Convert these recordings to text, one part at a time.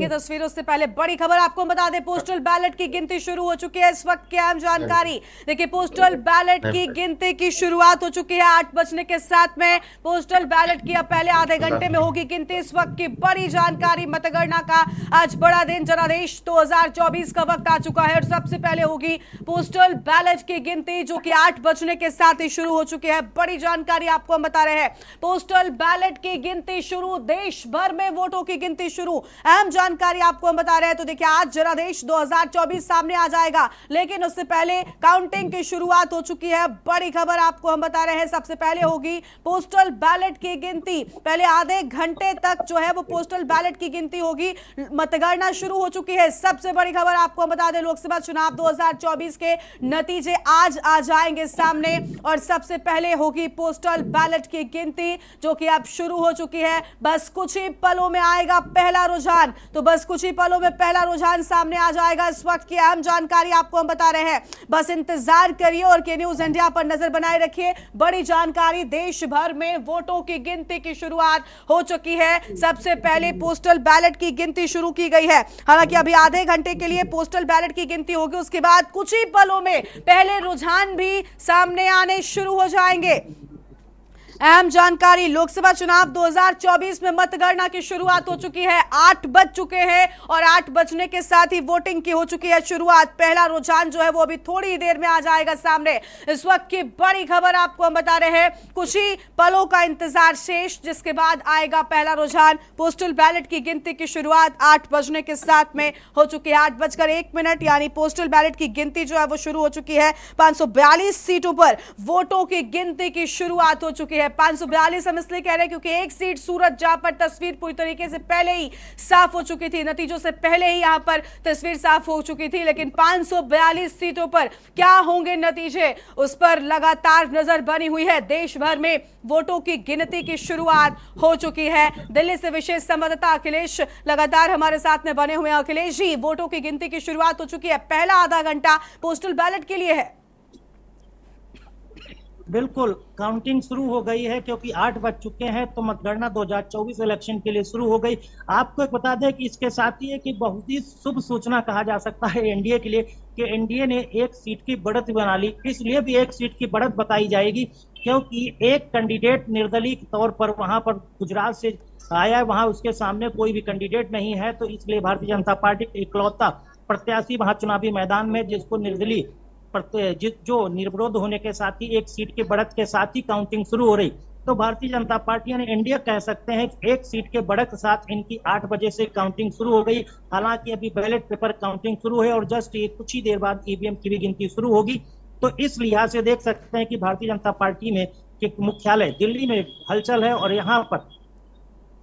ये तस्वीरों से पहले बड़ी खबर आपको बता दें, पोस्टल बैलेट की गिनती शुरू हो चुकी है। इस वक्त की अहम जानकारी देखिए, पोस्टल बैलेट की गिनती की शुरुआत हो चुकी है 8 बजने के साथ में। पोस्टल बैलेट की अब पहले आधे घंटे में होगी गिनती। इस वक्त की बड़ी जानकारी, मतगणना का आज बड़ा दिन, जनादेश 2024 का वक्त आ चुका है और सबसे पहले होगी पोस्टल बैलेट की गिनती, जो कि 8 बजने के साथ ही शुरू हो चुकी है। बड़ी जानकारी आपको हम बता रहे हैं, पोस्टल बैलेट की गिनती शुरू, देश भर में वोटों की गिनती शुरू। अहम जानकारी आपको हम बता रहे हैं। तो देखिए, आज जनादेश 2024 सामने आ जाएगा, लेकिन उससे पहले काउंटिंग की शुरुआत हो चुकी है। बड़ी खबर आपको हम बता रहे हैं, सबसे पहले होगी पोस्टल बैलेट की गिनती। पहले आधे घंटे तक जो है वो पोस्टल बैलेट की गिनती होगी। मतगणना शुरू हो चुकी है। सबसे बड़ी खबर आपको हम बता दें, लोकसभा चुनाव 2024 के नतीजे आज आ जाएंगे सामने और सबसे पहले होगी पोस्टल बैलेट की गिनती, जो कि अब शुरू हो चुकी है। बस कुछ ही पलों में आएगा पहला रुझान। तो बस कुछ ही पलों में पहला रुझान सामने आ जाएगा। इस वक्त की अहम जानकारी आपको हम बता रहे हैं, बस इंतजार करिए और के न्यूज इंडिया पर नजर बनाए रखिए। बड़ी जानकारी, देश भर में वोटों की गिनती की शुरुआत हो चुकी है। सबसे पहले पोस्टल बैलेट की गिनती शुरू की गई है। हालांकि अभी आधे घंटे के लिए पोस्टल बैलेट की गिनती होगी, उसके बाद कुछ ही पलों में पहले रुझान भी सामने आने शुरू हो जाएंगे। अहम जानकारी, लोकसभा चुनाव 2024 में मतगणना की शुरुआत हो चुकी है। 8 बज चुके हैं और 8 बजने के साथ ही वोटिंग की हो चुकी है शुरुआत। पहला रुझान जो है वो अभी थोड़ी देर में आ जाएगा सामने। इस वक्त की बड़ी खबर आपको हम बता रहे हैं, कुछ ही पलों का इंतजार शेष, जिसके बाद आएगा पहला रुझान। पोस्टल बैलेट की गिनती की शुरुआत 8 बजने के साथ में हो चुकी है। 8:01 यानी पोस्टल बैलेट की गिनती जो है वो शुरू हो चुकी है। 542 सीटों पर वोटों की गिनती की शुरुआत हो चुकी है। 542 हम इसलिए कह रहे हैं क्योंकि एक सीट सूरत, जहां पर तस्वीर पूरी तरीके से पहले ही साफ हो चुकी थी, नतीजों से पहले ही यहां पर तस्वीर साफ हो चुकी थी, लेकिन 542 सीटों पर क्या होंगे नतीजे, उस पर लगातार नजर बनी हुई है। देश भर में वोटों की गिनती की शुरुआत हो चुकी है। दिल्ली से विशेष संवाददाता अखिलेश लगातार हमारे साथ में बने हुए हैं। अखिलेश जी, वोटों की गिनती की शुरुआत हो चुकी है, पहला आधा घंटा पोस्टल बैलेट के लिए है। बिल्कुल, काउंटिंग शुरू हो गई है क्योंकि 8 बज चुके हैं, तो मतगणना 2024 इलेक्शन के लिए शुरू हो गई। आपको एक बता दें कि इसके साथ ही है कि बहुत ही शुभ सूचना कहा जा सकता है एनडीए के लिए कि एनडीए ने एक सीट की बढ़त बना ली। इसलिए भी एक सीट की बढ़त बताई जाएगी क्योंकि एक कैंडिडेट निर्दलीय के तौर पर वहां पर गुजरात से आया है, वहां उसके सामने कोई भी कैंडिडेट नहीं है, तो इसलिए भारतीय जनता पार्टी इकलौता प्रत्याशी वहां चुनावी मैदान में, जिसको निर्दलीय जो निर्विरोध होने के साथ ही एक सीट की बढ़त के साथ ही काउंटिंग शुरू हो रही। तो भारतीय जनता पार्टी यानी एनडीए कह सकते हैं कि एक सीट के बढ़त के साथ इनकी 8 बजे से काउंटिंग शुरू हो गई। हालांकि अभी बैलेट पेपर काउंटिंग शुरू है और जस्ट कुछ ही देर बाद ईवीएम की भी गिनती शुरू होगी। तो इस लिहाज से देख सकते हैं कि भारतीय जनता पार्टी में कि मुख्यालय दिल्ली में हलचल है और यहाँ पर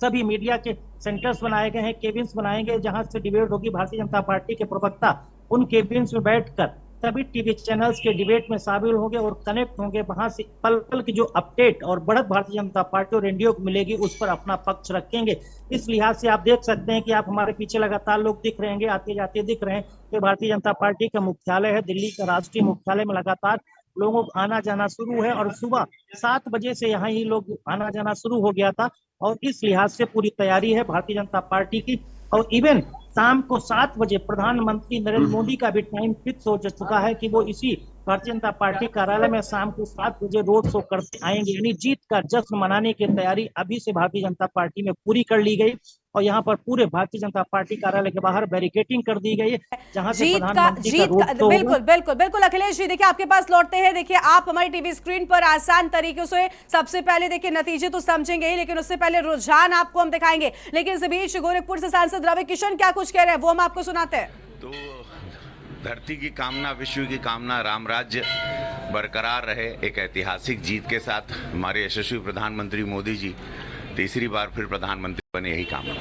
सभी मीडिया के सेंटर्स बनाए गए हैं, केबिन्स बनाए गए, जहां से डिबेट होगी। भारतीय जनता पार्टी के प्रवक्ता उन केबिन्स में बैठकर सभी टीवी चैनल्स के डिबेट में शामिल होंगे और कनेक्ट होंगे। वहां से पल पल की जो अपडेट और बढ़त भारतीय जनता पार्टी और एनडीए को मिलेगी, उस पर अपना पक्ष रखेंगे। इस लिहाज से आप देख सकते हैं कि आप हमारे पीछे लगातार लोग दिख रहे हैं, आते जाते दिख रहे हैं। तो भारतीय जनता पार्टी का मुख्यालय है, दिल्ली का राष्ट्रीय मुख्यालय में लगातार लोगों का आना जाना शुरू है और सुबह 7 बजे से यहाँ ही लोग आना जाना शुरू हो गया था और इस लिहाज से पूरी तैयारी है भारतीय जनता पार्टी की। और इवन शाम को 7 बजे प्रधानमंत्री नरेंद्र मोदी का भी टाइम फिक्स हो चुका है कि वो इसी भारतीय जनता पार्टी कार्यालय में शाम को 7 बजे रोड शो करते आएंगे। यानी जीत का जश्न मनाने की तैयारी अभी से भारतीय जनता पार्टी में पूरी कर ली गई और यहाँ पर पूरे भारतीय जनता पार्टी कार्यालय के बाहर बैरिकेडिंग कर दी गई है, जहां से प्रधानमंत्री का रोड शो बिल्कुल बिल्कुल बिल्कुल। अखिलेश जी, देखिए आपके पास लौटते हैं। देखिए, आप हमारी टीवी स्क्रीन पर आसान तरीके से सबसे पहले देखिए नतीजे तो समझेंगे ही, लेकिन उससे पहले रुझान आपको हम दिखाएंगे। लेकिन इस बीच गोरखपुर से सांसद रवि किशन क्या कुछ कह रहे हैं वो हम आपको सुनाते हैं। तो धरती की कामना, विश्व की कामना, राम राज्य बरकरार रहे। एक ऐतिहासिक जीत के साथ हमारे यशस्वी प्रधानमंत्री मोदी जी तीसरी बार फिर प्रधानमंत्री बने, यही कामना।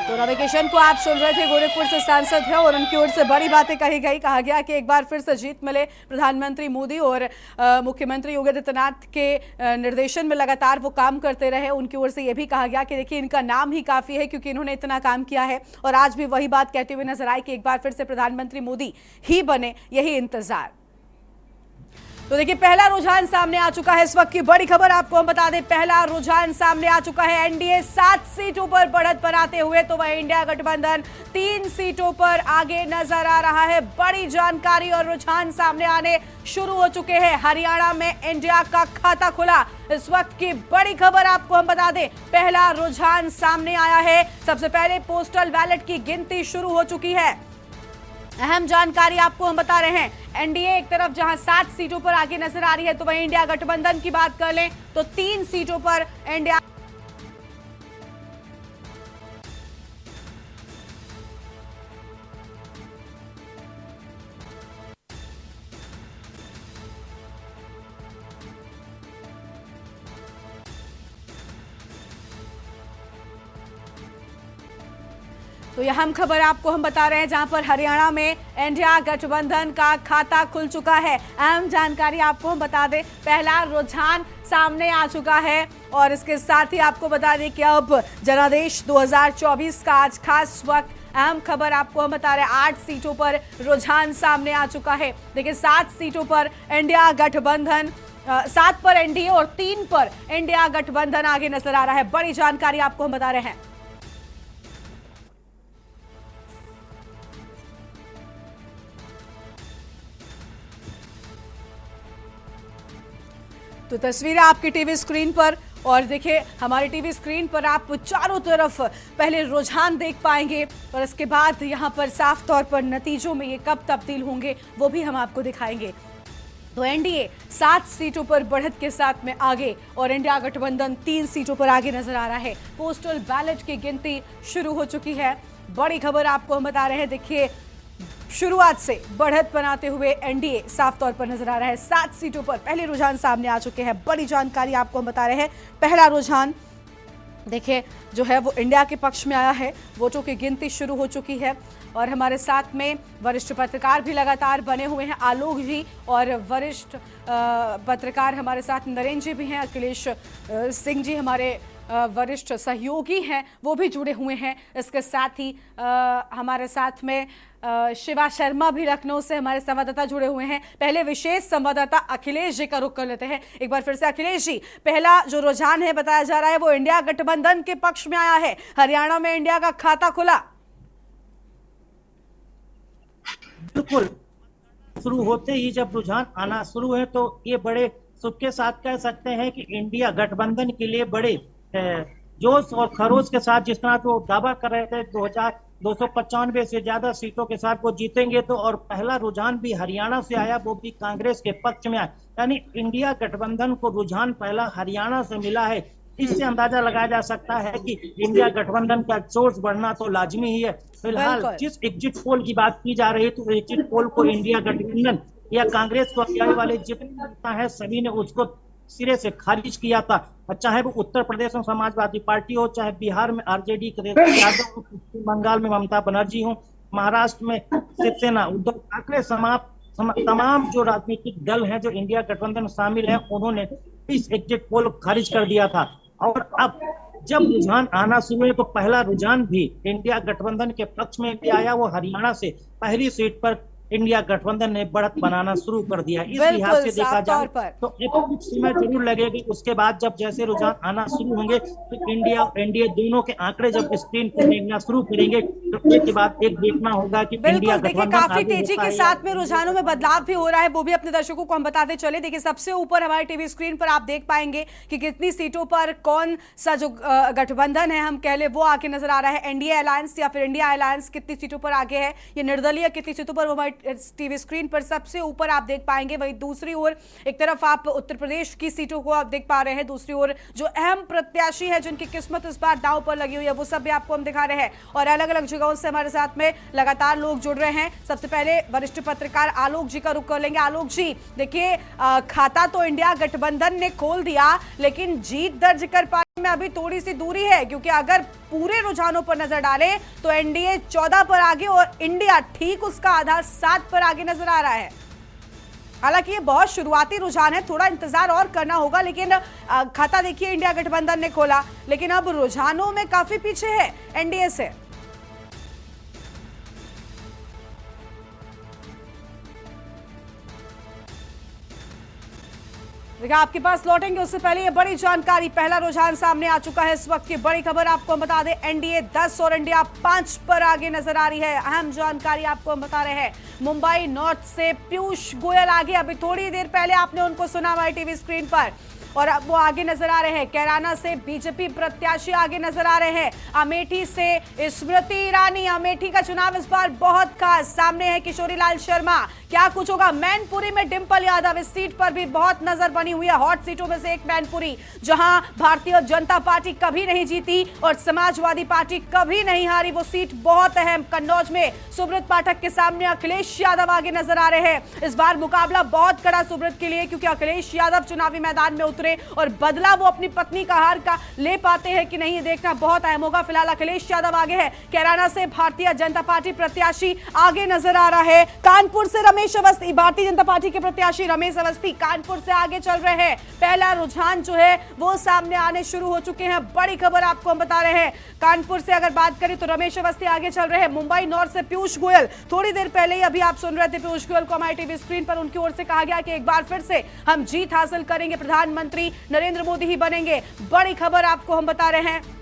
तो रवि किशन को आप सुन रहे थे, गोरखपुर से सांसद है और उनकी ओर से बड़ी बातें कही गई। कहा गया कि एक बार फिर से जीत मिले प्रधानमंत्री मोदी और मुख्यमंत्री योगी आदित्यनाथ के निर्देशन में लगातार वो काम करते रहे। उनकी ओर से यह भी कहा गया कि देखिए इनका नाम ही काफी है क्योंकि इन्होंने इतना काम किया है और आज भी वही बात कहते हुए नजर आए कि एक बार फिर से प्रधानमंत्री मोदी ही बने, यही इंतजार। तो देखिए पहला रुझान सामने आ चुका है। इस वक्त की बड़ी खबर आपको हम बता दें, पहला रुझान सामने आ चुका है। एनडीए 7 सीटों पर बढ़त बनाते हुए तो वह इंडिया गठबंधन 3 सीटों पर आगे नजर आ रहा है। बड़ी जानकारी और रुझान सामने आने शुरू हो चुके हैं। हरियाणा में इंडिया का खाता खुला। इस वक्त की बड़ी खबर आपको हम बता दें, पहला रुझान सामने आया है। सबसे पहले पोस्टल बैलेट की गिनती शुरू हो चुकी है। अहम जानकारी आपको हम बता रहे हैं। एनडीए एक तरफ जहां 7 सीटों पर आगे नजर आ रही है तो वहीं इंडिया गठबंधन की बात कर लें तो 3 सीटों पर इंडिया तो यह अहम खबर आपको हम बता रहे हैं जहां पर हरियाणा में इंडिया गठबंधन का खाता खुल चुका है। अहम जानकारी आपको हम बता दें, पहला रुझान सामने आ चुका है और इसके साथ ही आपको बता दें कि अब जनादेश 2024 का आज खास वक्त। अहम खबर आपको हम बता रहे हैं, 8 सीटों पर रुझान सामने आ चुका है। देखिए 7 सीटों पर इंडिया गठबंधन, 7 पर एनडीए और 3 पर इंडिया गठबंधन आगे नजर आ रहा है। बड़ी जानकारी आपको हम बता रहे हैं। तो तस्वीरें आपकी टीवी स्क्रीन पर, और देखिए हमारी टीवी स्क्रीन पर आप चारों तरफ पहले रुझान देख पाएंगे और इसके बाद यहां पर साफ तौर पर नतीजों में ये कब तब्दील होंगे वो भी हम आपको दिखाएंगे। तो एनडीए 7 सीटों पर बढ़त के साथ में आगे और इंडिया गठबंधन 3 सीटों पर आगे नजर आ रहा है। पोस्टल बैलेट की गिनती शुरू हो चुकी है। बड़ी खबर आपको हम बता रहे हैं, देखिए शुरुआत से बढ़त बनाते हुए एनडीए साफ तौर पर नजर आ रहा है। 7 सीटों पर पहले रुझान सामने आ चुके हैं। बड़ी जानकारी आपको हम बता रहे हैं, पहला रुझान देखिए जो है वो इंडिया के पक्ष में आया है। वोटों की गिनती शुरू हो चुकी है और हमारे साथ में वरिष्ठ पत्रकार भी लगातार बने हुए हैं, आलोक जी, और वरिष्ठ पत्रकार हमारे साथ नरेंद्र जी भी हैं, अखिलेश सिंह जी हमारे वरिष्ठ सहयोगी हैं, वो भी जुड़े हुए हैं। इसके साथ ही हमारे साथ में शिवा शर्मा भी लखनऊ से हमारे संवाददाता जुड़े हुए हैं। पहले विशेष संवाददाता अखिलेश जी का रुख कर लेते हैं। एक बार फिर से अखिलेश जी, पहला जो रुझान है बताया जा रहा है वो इंडिया गठबंधन के पक्ष में आया है। हरियाणा में इंडिया का खाता खुला। बिल्कुल, शुरू होते ही जब रुझान आना शुरू है तो ये बड़े सुख के साथ कह सकते हैं कि इंडिया गठबंधन के लिए बड़े जोश और खरोश के साथ, जिस तरह वो दावा कर रहे थे 295 से ज्यादा सीटों के साथ वो जीतेंगे, तो और पहला रुझान भी हरियाणा से आया, वो भी कांग्रेस के पक्ष में आया। यानी इंडिया गठबंधन को रुझान पहला हरियाणा से मिला है। इससे अंदाजा लगाया जा सकता है कि इंडिया गठबंधन का जोश बढ़ना तो लाजमी ही है। फिलहाल जिस एग्जिट पोल की बात की जा रही है तो एग्जिट पोल को इंडिया गठबंधन या कांग्रेस को आने वाले जितने नेता है सभी ने उसको सिरे से खारिज किया था। चाहे वो उत्तर प्रदेश में समाजवादी पार्टी हो, चाहे बिहार में आरजेडी यादव हो, पश्चिम बंगाल में ममता बनर्जी हो, महाराष्ट्र में शिवसेना उद्धव ठाकरे तमाम जो राजनीतिक दल हैं जो इंडिया गठबंधन में शामिल हैं, उन्होंने इस एग्जिट पोल खारिज कर दिया था। और अब जब रुझान आना शुरू है तो पहला रुझान भी इंडिया गठबंधन के पक्ष में भी आया। वो हरियाणा से पहली सीट पर इंडिया गठबंधन ने बढ़त बनाना शुरू कर दिया। इस लिहाज से देखा जाए तो एक कुछ समय जरूर लगेगी। उसके बाद जब जैसे रुझान आना शुरू होंगे तो इंडिया और एनडीए दोनों के आंकड़े जब स्क्रीन पर देखना शुरू करेंगे तो एक के बाद एक देखना होगा कि इंडिया गठबंधन काफी तेजी के साथ में रुझानों में बदलाव भी हो रहा है, वो भी अपने दर्शकों को हम बताते चले। देखिए सबसे ऊपर हमारे टीवी स्क्रीन पर आप देख पाएंगे कि कितनी सीटों पर कौन सा जो गठबंधन है हम कह ले वो आगे नजर आ रहा है। एनडीए अलायंस या फिर इंडिया अलायंस कितनी सीटों पर आगे है, ये निर्दलीय कितनी सीटों पर, वो हमारे टीवी स्क्रीन पर सबसे ऊपर आप देख पाएंगे। वहीं दूसरी ओर एक तरफ आप उत्तर प्रदेश की सीटों को आप देख पा रहे हैं, दूसरी ओर जो अहम प्रत्याशी है जिनकी किस्मत इस बार दांव पर लगी हुई है वो सब भी आपको हम दिखा रहे हैं। और अलग अलग जगहों से हमारे साथ में लगातार लोग जुड़ रहे हैं। सबसे पहले वरिष्ठ पत्रकार आलोक जी का रुख कर लेंगे। आलोक जी, देखिए खाता तो इंडिया गठबंधन ने खोल दिया लेकिन जीत दर्ज कर पाने में अभी थोड़ी सी दूरी है, क्योंकि अगर पूरे रुझानों पर नजर डालें तो एनडीए 14 पर आगे और इंडिया ठीक उसका आधा 7 पर आगे नजर आ रहा है। हालांकि ये बहुत शुरुआती रुझान है, थोड़ा इंतजार और करना होगा, लेकिन खाता देखिए इंडिया गठबंधन ने खोला लेकिन अब रुझानों में काफी पीछे है एनडीए से। देखिए आपके पास लौटेंगे, उससे पहले ये बड़ी जानकारी, पहला रुझान सामने आ चुका है। इस वक्त की बड़ी खबर आपको हम बता दें, एनडीए 10 और इंडिया 5 पर आगे नजर आ रही है। अहम जानकारी आपको हम बता रहे हैं, मुंबई नॉर्थ से पीयूष गोयल आगे, अभी थोड़ी देर पहले आपने उनको सुना हमारी टीवी स्क्रीन पर, और अब वो आगे नजर आ रहे हैं। कैराना से बीजेपी प्रत्याशी आगे नजर आ रहे हैं। अमेठी से स्मृति ईरानी, अमेठी का चुनाव इस बार बहुत खास, सामने है किशोरी लाल शर्मा, क्या कुछ होगा। मैनपुरी में डिंपल यादव, इस सीट पर भी बहुत नजर बनी हुई है। हॉट सीटों में से एक मैनपुरी, जहां भारतीय जनता पार्टी कभी नहीं जीती और समाजवादी पार्टी कभी नहीं हारी, वो सीट बहुत अहम। कन्नौज में सुब्रत पाठक के सामने अखिलेश यादव आगे नजर आ रहे हैं। इस बार मुकाबला बहुत कड़ा सुब्रत के लिए, क्योंकि अखिलेश यादव चुनावी मैदान में उतरे और बदला वो अपनी पत्नी का हार का ले पाते हैं कि नहीं, देखना बहुत अहम होगा। फिलहाल अखिलेश यादव आगे है। कैराना से भारतीय जनता पार्टी प्रत्याशी आगे नजर आ रहा है। कानपुर से रमेश अवस्थी, भारतीय जनता पार्टी के प्रत्याशी रमेश अवस्थी कानपुर से आगे चल रहे हैं। पहला रुझान जो है वो सामने आने शुरू हो चुके हैं। बड़ी खबर आपको हम बता रहे हैं, कानपुर से अगर बात करें तो रमेश अवस्थी आगे चल रहे हैं। मुंबई नॉर्थ से पीयूष गोयल, थोड़ी देर पहले ही अभी आप सुन रहे थे पीयूष गोयल को हमारी टीवी स्क्रीन पर, उनकी ओर से कहा गया कि एक बार फिर से हम जीत हासिल करेंगे, प्रधानमंत्री नरेंद्र मोदी ही बनेंगे। बड़ी खबर आपको हम बता रहे हैं,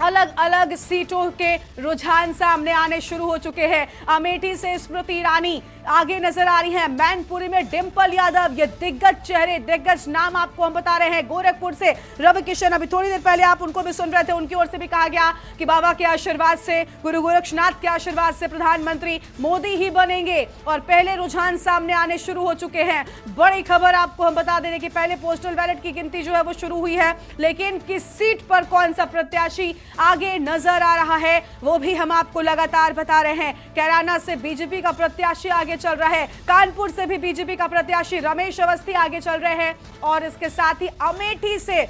अलग अलग सीटों के रुझान सामने आने शुरू हो चुके हैं। अमेठी से स्मृति ईरानी आगे नजर आ रही हैं। मैनपुरी में डिंपल यादव, ये दिग्गज चेहरे, दिग्गज नाम आपको हम बता रहे हैं। गोरखपुर से रवि किशन, अभी थोड़ी देर पहले आप उनको भी सुन रहे थे, उनकी ओर से भी कहा गया कि बाबा के आशीर्वाद से, गुरु गोरक्षनाथ के आशीर्वाद से प्रधानमंत्री मोदी ही बनेंगे। और पहले रुझान सामने आने शुरू हो चुके हैं। बड़ी खबर आपको हम बता दें कि पहले पोस्टल बैलेट की गिनती जो है वो शुरू हुई है, लेकिन किस सीट पर कौन सा प्रत्याशी आगे नजर आ रहा है वो भी हम आपको लगातार बता रहे हैं। कैराना से बीजेपी का प्रत्याशी आगे चल रहा है। कानपुर से भी बीजेपी का प्रत्याशी रमेश अवस्थी आगे चल रहे हैं। और इसके साथ ही अमेठी से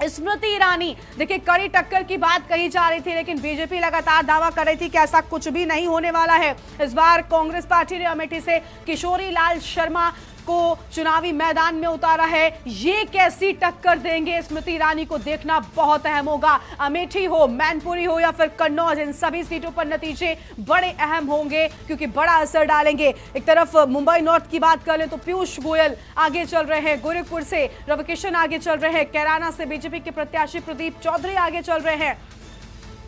स्मृति ईरानी, देखिए कड़ी टक्कर की बात कही जा रही थी, लेकिन बीजेपी लगातार दावा कर रही थी कि ऐसा कुछ भी नहीं होने वाला है। इस बार कांग्रेस पार्टी ने अमेठी से किशोरी लाल शर्मा को चुनावी मैदान में उतारा है। ये कैसी टक्कर देंगे स्मृति ईरानी को देखना बहुत अहम होगा। अमेठी हो, मैनपुरी हो या फिर कन्नौज, इन सभी सीटों पर नतीजे बड़े अहम होंगे, क्योंकि बड़ा असर डालेंगे। एक तरफ मुंबई नॉर्थ की बात कर ले तो पीयूष गोयल आगे चल रहे हैं, गोरखपुर से रवि किशन आगे चल रहे हैं, कैराना से बीजेपी के प्रत्याशी प्रदीप चौधरी आगे चल रहे हैं,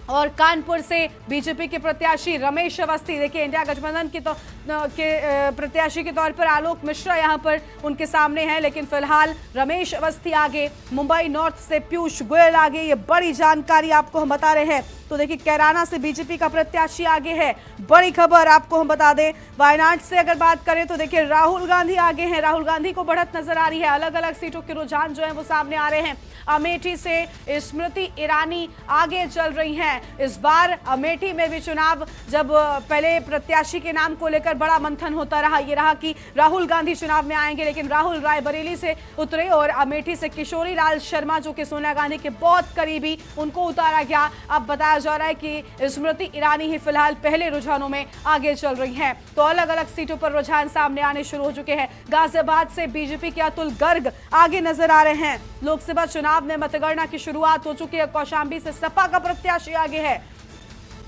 और कानपुर से बीजेपी के प्रत्याशी रमेश अवस्थी, देखिए इंडिया गठबंधन के प्रत्याशी के तौर पर आलोक मिश्रा यहां पर उनके सामने हैं, लेकिन फिलहाल रमेश अवस्थी आगे, मुंबई नॉर्थ से पीयूष गोयल आगे। ये बड़ी जानकारी आपको हम बता रहे हैं। तो देखिए कैराना से बीजेपी का प्रत्याशी आगे है। बड़ी खबर आपको हम बता दें, वायनाड से अगर बात करें तो देखिए राहुल गांधी आगे हैं। राहुल गांधी को बढ़त नजर आ रही है। अलग अलग सीटों के रुझान जो है वो सामने आ रहे हैं। अमेठी से स्मृति ईरानी आगे चल रही हैं। इस बार अमेठी में भी चुनाव, जब पहले प्रत्याशी के नाम को लेकर बड़ा मंथन होता रहा, ये रहा कि राहुल गांधी चुनाव में आएंगे, लेकिन राहुल रायबरेली से उतरे और अमेठी से किशोरी लाल शर्मा जो कि सोनिया गांधी के बहुत करीबी, उनको उतारा गया। अब बताया जा रहा है कि स्मृति ईरानी ही फिलहाल पहले रुझानों में आगे चल रही हैं। तो अलग अलग सीटों पर रुझान सामने आने शुरू हो चुके हैं। गाजियाबाद से बीजेपी के अतुल गर्ग आगे नजर आ रहे हैं। लोकसभा चुनाव में मतगणना की शुरुआत हो चुकी है। कौशाम्बी से सपा का प्रत्याशी आगे है।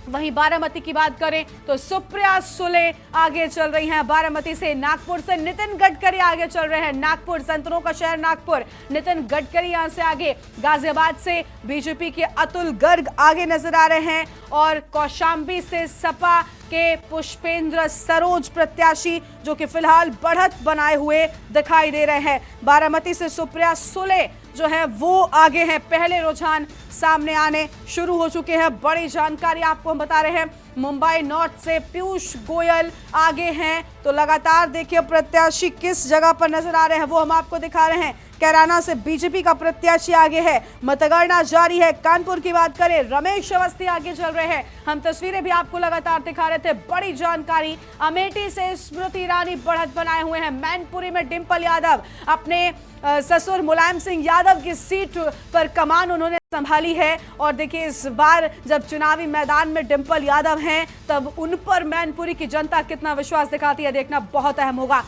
वहीं बारामती की बात करें तो सुप्रिया सुले आगे चल रही हैं बारामती से। नागपुर से नितिन गडकरी आगे चल रहे हैं। नागपुर, संतरों का शहर नागपुर, नितिन गडकरी यहां से आगे। गाजियाबाद से बीजेपी के अतुल गर्ग आगे नजर आ रहे हैं, और कौशाम्बी से सपा के पुष्पेंद्र सरोज प्रत्याशी जो कि फिलहाल बढ़त बनाए हुए दिखाई दे रहे हैं। बारामती से सुप्रिया सुले जो है वो आगे हैं। पहले रुझान सामने आने शुरू हो चुके हैं। बड़ी जानकारी आपको हम बता रहे हैं। मुंबई नॉर्थ से पीयूष गोयल आगे हैं। तो लगातार देखिए प्रत्याशी किस जगह पर नजर आ रहे हैं वो हम आपको दिखा रहे हैं। कैराना से बीजेपी का प्रत्याशी आगे है। मतगणना जारी है। कानपुर की बात करें, रमेश अवस्थी आगे चल रहे हैं। हम तस्वीरें भी आपको लगातार दिखा रहे थे। बड़ी जानकारी, अमेठी से स्मृति ईरानी बढ़त बनाए हुए हैं। मैनपुरी में डिंपल यादव अपने ससुर मुलायम सिंह यादव की सीट पर कमान उन्होंने संभाली है। और देखिए इस बार जब चुनावी मैदान में डिंपल यादव हैं, तब उन पर मैनपुरी की जनता कितना विश्वास दिखाती है, देखना बहुत अहम होगा।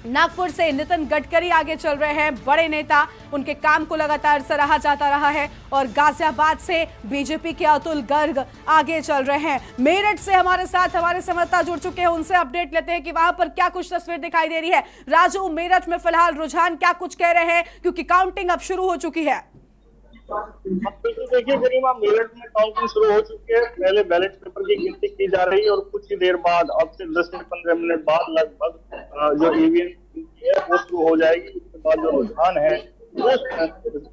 नागपुर से नितिन गडकरी आगे चल रहे हैं, बड़े नेता, उनके काम को लगातार सराहा जाता रहा है। और गाजियाबाद से बीजेपी के अतुल गर्ग आगे चल रहे हैं। मेरठ से हमारे साथ हमारे संवाददाता जुड़ चुके हैं, उनसे अपडेट लेते हैं कि वहां पर क्या कुछ तस्वीर दिखाई दे रही है। राजू, मेरठ में फिलहाल रुझान क्या कुछ कह रहे हैं, क्योंकि काउंटिंग अब शुरू हो चुकी है। देखिए गरिमा, मेरठ में काउंटिंग शुरू हो चुकी है। पहले बैलेट पेपर की गिनती की जा रही है और कुछ ही देर बाद, अब से 10 से 15 मिनट बाद लगभग जो ईवीएम है वो शुरू हो जाएगी। उसके बाद जो रुझान है वो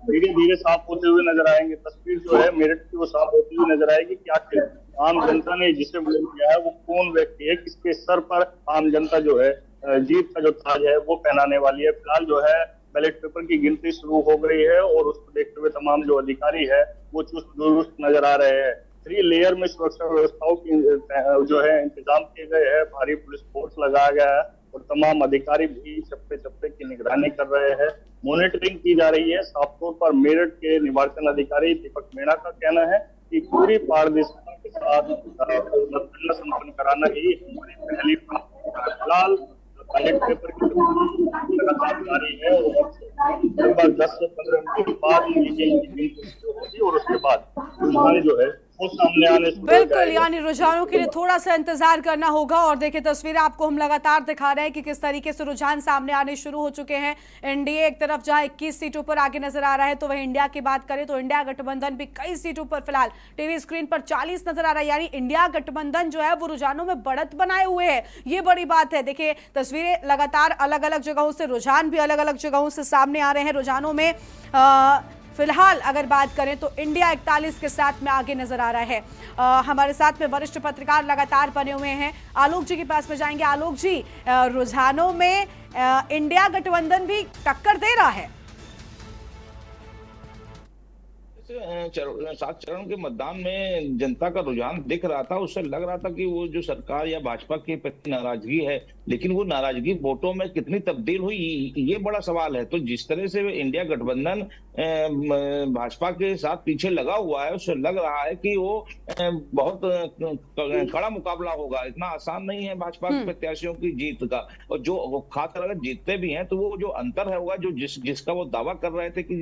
धीरे धीरे साफ होते हुए नजर आएंगे। तस्वीर जो है मेरठ की वो साफ होती हुई नजर आएगी कि आखिर आम जनता ने जिसे वोट किया है वो कौन व्यक्ति है, किसके सर पर आम जनता जो है जीत का जो ताज है वो पहनाने वाली है। फिलहाल जो है बैलेट पेपर की गिनती शुरू हो गई है और उसको देखते हुए तमाम जो अधिकारी है वो चुस्त दुरुस्त नजर आ रहे हैं। 3 लेयर में सुरक्षा व्यवस्थाओं की जो है इंतजाम किए गए हैं। भारी पुलिस फोर्स लगाया गया है और तमाम अधिकारी भी चप्पे चप्पे की निगरानी कर रहे हैं। मॉनिटरिंग की जा रही है। साफ तौर पर मेरठ के निर्वाचन अधिकारी दीपक मीणा का कहना है कि पूरी पारदर्शिता के साथ मतगणना संपन्न कराना ही हमारी पहली प्राथमिकता है। फिलहाल बैलेट पेपर की लगातार जारी है और लगभग 10 से 15 मिनट बाद होगी और उसके बाद रुझान जो है वो सामने आने से बिल्कुल, यानी रुझानों के लिए थोड़ा सा इंतजार करना होगा। और देखिए तस्वीरें आपको हम लगातार दिखा रहे हैं कि किस tariके से रुझान सामने आने शुरू हो चुके हैं। एनडीए एक तरफ जहां 21 सीटों पर आगे नजर आ रहा है, तो वह इंडिया की बात करें तो इंडिया गठबंधन भी कई सीटों पर फिलहाल टीवी स्क्रीन पर 40 नजर आ रहा है। यानी इंडिया गठबंधन जो है वो रुझानों में बढ़त बनाए हुए है, ये बड़ी बात है। देखिए तस्वीरें लगातार अलग अलग जगहों से, रुझान भी अलग अलग जगहों से सामने आ रहे हैं। रुझानों में फिलहाल अगर बात करें तो इंडिया 41 के साथ में आगे नजर आ रहा है। हमारे साथ में वरिष्ठ पत्रकार लगातार बने हुए हैं, आलोक जी के पास में जाएंगे। आलोक जी, रुझानों में इंडिया गठबंधन भी टक्कर दे रहा है। 7 चरण के मतदान में जनता का रुझान दिख रहा था। उससे लग रहा था कि वो जो सरकार या भाजपा के प्रति नाराजगी है, लेकिन वो नाराजगी वोटों में कितनी तब्दील हुई, ये बड़ा सवाल है। तो जिस तरह से इंडिया गठबंधन भाजपा के साथ पीछे लगा हुआ है, उससे लग रहा है कि वो बहुत कड़ा मुकाबला होगा। इतना आसान नहीं है भाजपा के प्रत्याशियों की जीत का। और जो वो खासकर अगर जीतते भी हैं तो वो जो अंतर है होगा, जो जिसका वो दावा कर रहे थे कि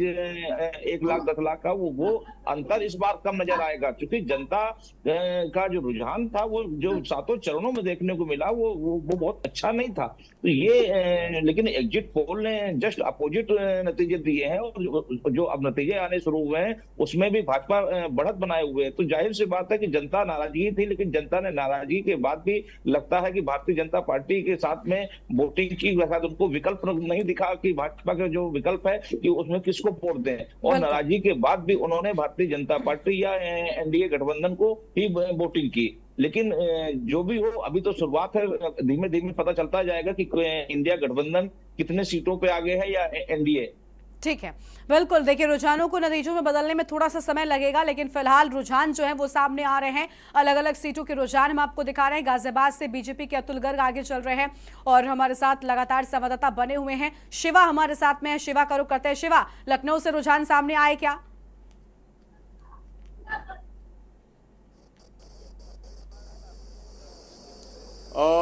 1 लाख 10 लाख का, वो अंतर इस बार कम नजर आएगा। क्योंकि जनता का जो रुझान था वो जो 7 चरणों में देखने को मिला वो बहुत अच्छा नहीं था। तो ये लेकिन एग्जिट पोल ने जस्ट अपोजिट नतीजे दिए हैं और जो अब नतीजे आने शुरू हुए हैं उसमें भी भाजपा बढ़त बनाए हुए है। तो जाहिर सी बात है कि जनता नाराजगी थी, लेकिन जनता ने नाराजगी के बाद भी लगता है कि भारतीय जनता पार्टी के साथ में वोटिंग की, उनको विकल्प नहीं दिखा कि भाजपा का जो विकल्प है कि उसमें किसको वोट दें। और नाराजगी के बाद भी उन्होंने भारतीय जनता पार्टी या एनडीए गठबंधन को ही वोटिंग की। लेकिन जो भी हो, अभी तो शुरुआत है, धीमे धीमे पता चलता जाएगा कि इंडिया गठबंधन कितने सीटों पे आगे है या एनडीए। ठीक है, बिल्कुल। देखिए रुझानों को नतीजों में बदलने में थोड़ा सा समय लगेगा, लेकिन फिलहाल रुझान जो है वो सामने आ रहे हैं। अलग अलग सीटों के रुझान हम आपको दिखा रहे हैं। गाजियाबाद से बीजेपी के अतुल गर्ग आगे चल रहे हैं और हमारे साथ लगातार संवाददाता बने हुए हैं। शिवा हमारे साथ में है, शिवा का रुख करते हैं। शिवा, लखनऊ से रुझान सामने आए क्या?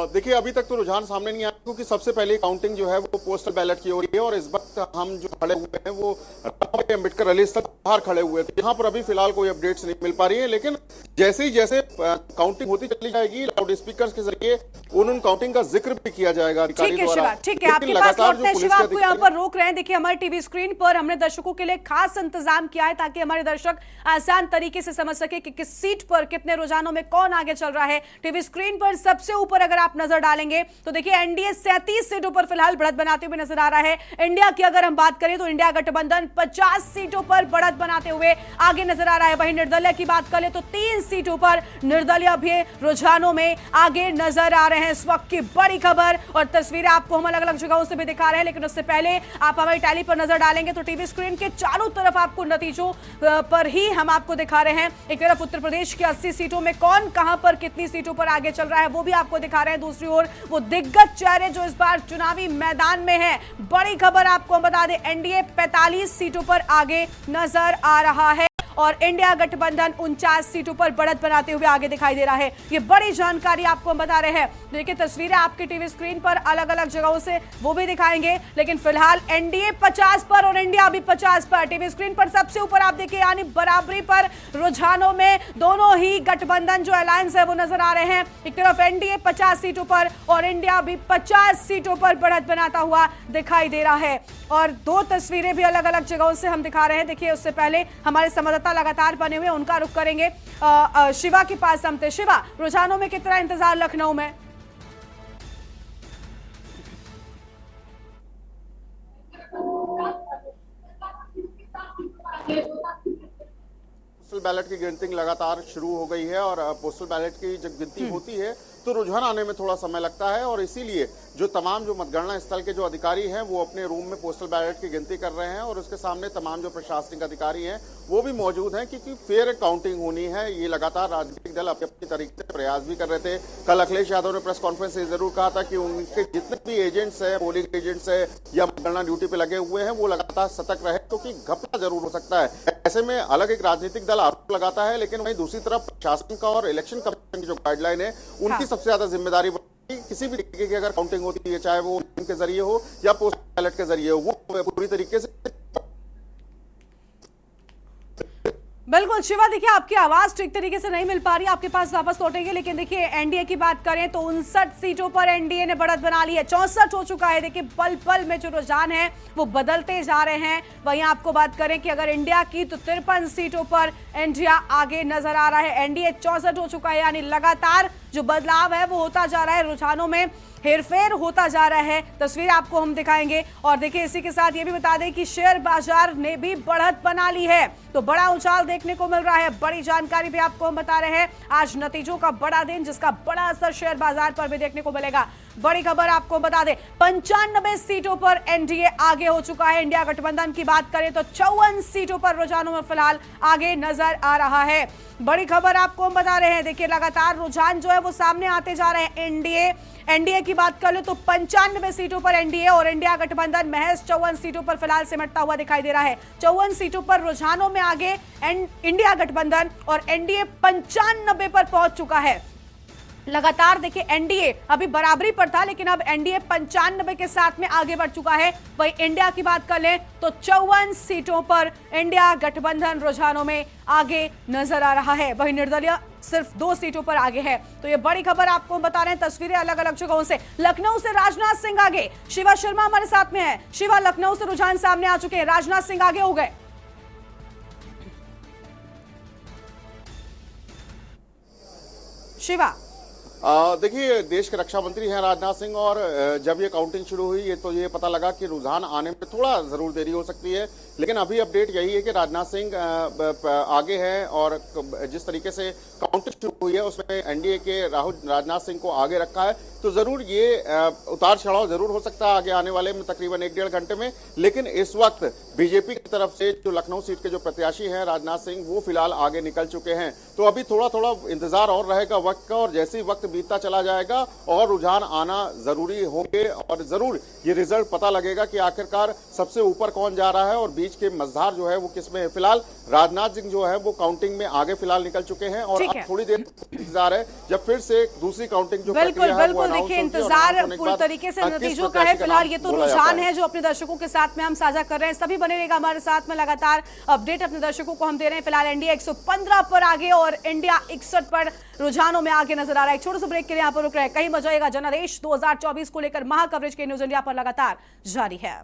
देखिए अभी तक तो रुझान सामने नहीं आया, क्योंकि सबसे पहले काउंटिंग जो है वो पोस्टल बैलेट की हो रही है और इस वक्त हम जो खड़े हुए हैं वो अम्बेडकर रैली स्थल बाहर खड़े हुए हैं। तो यहाँ पर अभी फिलहाल कोई अपडेट्स नहीं मिल पा रही है, लेकिन जैसे काउंटिंग होती चली जाएगी लाउड स्पीकर के जरिए उन काउंटिंग का जिक्र भी किया जाएगा अधिकारी द्वारा। ठीक है, आपके पास लौटते हैं शिवा, आपको यहाँ पर रोक रहे हैं। देखिए हमारे टीवी स्क्रीन पर हमने दर्शकों के लिए खास इंतजाम किया है ताकि हमारे दर्शक आसान तरीके से समझ सके कि किस सीट पर कितने रुझानों में कौन आगे चल रहा है। टीवी स्क्रीन पर सबसे ऊपर अगर आप नजर डालेंगे तो देखिए एनडीए 37 सीटों पर फिलहाल बढ़त बनाते हुए नजर आ रहा है। इंडिया की अगर हम बात करें तो इंडिया गठबंधन 50 सीटों पर बढ़त बनाते हुए आगे नजर आ रहा है। वहीं निर्दलीय की बात करें तो 3 सीटों पर निर्दलीय भी रुझानों में आगे नजर आ रहे हैं। इस वक्त की बड़ी खबर और तस्वीरें आपको हम अलग अलग जगहों से भी दिखा रहे हैं, लेकिन उससे पहले आप हमारी टैली पर नजर डालेंगे तो टीवी स्क्रीन के चारों तरफ आपको नतीजों पर ही हम आपको दिखा रहे हैं। एक तरफ उत्तर प्रदेश की 80 सीटों में कौन कहां पर कितनी सीटों पर आगे चल रहा है वो भी आपको दिखा रहे हैं। दूसरी ओर वो दिग्गज चेहरे जो इस बार चुनावी मैदान में है। बड़ी खबर आपको हम बता दें, एनडीए 45 सीटों पर आगे नजर आ रहा है और इंडिया गठबंधन 49 सीटों पर बढ़त बनाते हुए आगे दिखाई दे रहा है। ये बड़ी जानकारी आपको हम बता रहे हैं। देखिए तस्वीरें आपके टीवी स्क्रीन पर अलग अलग जगहों से वो भी दिखाएंगे, लेकिन फिलहाल एनडीए 50 पर और इंडिया भी 50 पर। टीवी स्क्रीन पर सबसे ऊपर आप देखिए, यानी बराबरी पर रुझानों में दोनों ही गठबंधन जो अलायंस है वो नजर आ रहे हैं। एक तरफ एनडीए 50 सीटों पर और इंडिया भी 50 सीटों पर बढ़त बनाता हुआ दिखाई दे रहा है। और दो तस्वीरें भी अलग अलग जगहों से हम दिखा रहे हैं। देखिए उससे पहले हमारे संवाददाता लगातार बने हुए, उनका रुख करेंगे। शिवा के पास हम थे। शिवा, रुझानों में कितना इंतजार लखनऊ में? पोस्टल बैलेट की गिनती लगातार शुरू हो गई है और पोस्टल बैलेट की जब गिनती होती है तो रुझान आने में थोड़ा समय लगता है और इसीलिए जो तमाम जो मतगणना स्थल के जो अधिकारी हैं वो अपने रूम में पोस्टल बैलेट की गिनती कर रहे हैं और उसके सामने तमाम जो प्रशासनिक अधिकारी हैं वो भी मौजूद हैं, क्योंकि फेयर काउंटिंग होनी है। ये लगातार राजनीतिक दल अपने अपनी तरीके से प्रयास भी कर रहे थे। कल अखिलेश यादव ने प्रेस कॉन्फ्रेंस से जरूर कहा था कि उनके जितने भी एजेंट्स हैं, पोलिंग एजेंट्स है या मतगणना ड्यूटी पे लगे हुए हैं, वो लगातार सतर्क रहे, क्योंकि घपला जरूर हो सकता है। ऐसे में अलग एक राजनीतिक दल आरोप लगाता है, लेकिन वहीं दूसरी तरफ प्रशासन का और इलेक्शन कमीशन की जो गाइडलाइन है उनकी सबसे ज्यादा जिम्मेदारी किसी भी तरीके की अगर काउंटिंग होती है, चाहे वो के जरिए हो या पोस्टल बैलेट के जरिए हो, वो पूरी तरीके से। बिल्कुल शिवा, देखिए आपकी आवाज ठीक तरीके से नहीं मिल पा रही, आपके पास वापस लौटेंगे। लेकिन देखिए एनडीए की बात करें तो 59 सीटों पर एनडीए ने बढ़त बना ली है, 64 हो चुका है। देखिए पल पल में जो रुझान है वो बदलते जा रहे हैं। वहीं आपको बात करें कि अगर इंडिया की तो 53 सीटों पर इंडिया आगे नजर आ रहा है। एनडीए 64 हो चुका है, यानी लगातार जो बदलाव है वो होता जा रहा है, रुझानों में हेरफेर होता जा रहा है। तस्वीर आपको हम दिखाएंगे। और देखिए इसी के साथ ये भी बता दें कि शेयर बाजार ने भी बढ़त बना ली है, तो बड़ा उछाल देखने को मिल रहा है। बड़ी जानकारी भी आपको हम बता रहे हैं। आज नतीजों का बड़ा दिन, जिसका बड़ा असर शेयर बाजार पर भी देखने को मिलेगा। बड़ी खबर आपको बता दें, 95 सीटों पर एनडीए आगे हो चुका है। इंडिया गठबंधन की बात करें तो 54 सीटों पर रुझानों में फिलहाल आगे नजर आ रहा है। बड़ी खबर आपको हम बता रहे हैं। देखिए लगातार रुझान जो है वो सामने आते जा रहे हैं। एनडीए की बात कर लो तो 95 सीटों पर एनडीए और इंडिया गठबंधन महज 54 सीटों पर फिलहाल सिमटता हुआ दिखाई दे रहा है। 54 सीटों पर रुझानों में आगे इंडिया गठबंधन और एनडीए 95 पर पहुंच चुका है। लगातार देखिए एनडीए अभी बराबरी पर था, लेकिन अब एनडीए 95 के साथ में आगे बढ़ चुका है। वहीं इंडिया की बात कर लें तो 54 सीटों पर इंडिया गठबंधन रुझानों में आगे नजर आ रहा है। वहीं निर्दलीय सिर्फ 2 सीटों पर आगे है। तो ये बड़ी खबर आपको बता रहे हैं। तस्वीरें अलग अलग जगहों से। लखनऊ से राजनाथ सिंह आगे, शिवा शर्मा हमारे साथ में है। शिवा, लखनऊ से रुझान सामने आ चुके हैं, राजनाथ सिंह आगे हो गए। शिवा, देखिए देश के रक्षा मंत्री हैं राजनाथ सिंह, और जब ये काउंटिंग शुरू हुई तो ये पता लगा कि रुझान आने में थोड़ा जरूर देरी हो सकती है, लेकिन अभी अपडेट यही है कि राजनाथ सिंह आगे हैं। और जिस तरीके से काउंटिंग शुरू हुई है उसमें एनडीए के राजनाथ सिंह को आगे रखा है, तो जरूर ये उतार चढ़ाव जरूर हो सकता है आगे आने वाले में तकरीबन 1-1.5 घंटे में। लेकिन इस वक्त बीजेपी की तरफ से जो लखनऊ सीट के जो प्रत्याशी हैं राजनाथ सिंह, वो फिलहाल आगे निकल चुके हैं। तो अभी थोड़ा थोड़ा इंतजार और रहेगा वक्त का, और जैसे ही वक्त बीतता चला जाएगा और रुझान आना जरूरी होंगे और जरूर ये रिजल्ट पता लगेगा कि आखिरकार सबसे ऊपर कौन जा रहा है और बीच के मझधार जो है वो किसमें है। फिलहाल राजनाथ सिंह जो है वो काउंटिंग में आगे फिलहाल निकल चुके हैं और अब थोड़ी देर इंतजार है जब फिर से दूसरी काउंटिंग जो प्रक्रिया है वो अनाउंस होगी। देखिए इंतजार पूरी तरीके से नतीजों का है। फिलहाल ये तो रुझान है जो अपने दर्शकों के साथ में हम साझा कर रहे हैं। सभी बने रहेगा हमारे साथ में, लगातार अपडेट अपने दर्शकों को हम दे रहे हैं। फिलहाल एनडीए 115 पर आगे और इंडिया 61 पर रुझानों में आगे नजर आ रहा है। एक छोटे से ब्रेक के लिए यहाँ पर रुक रहे हैं। कहीं बजाएगा जनादेश 2024 को लेकर महा कवरेज के न्यूज इंडिया पर लगातार जारी है।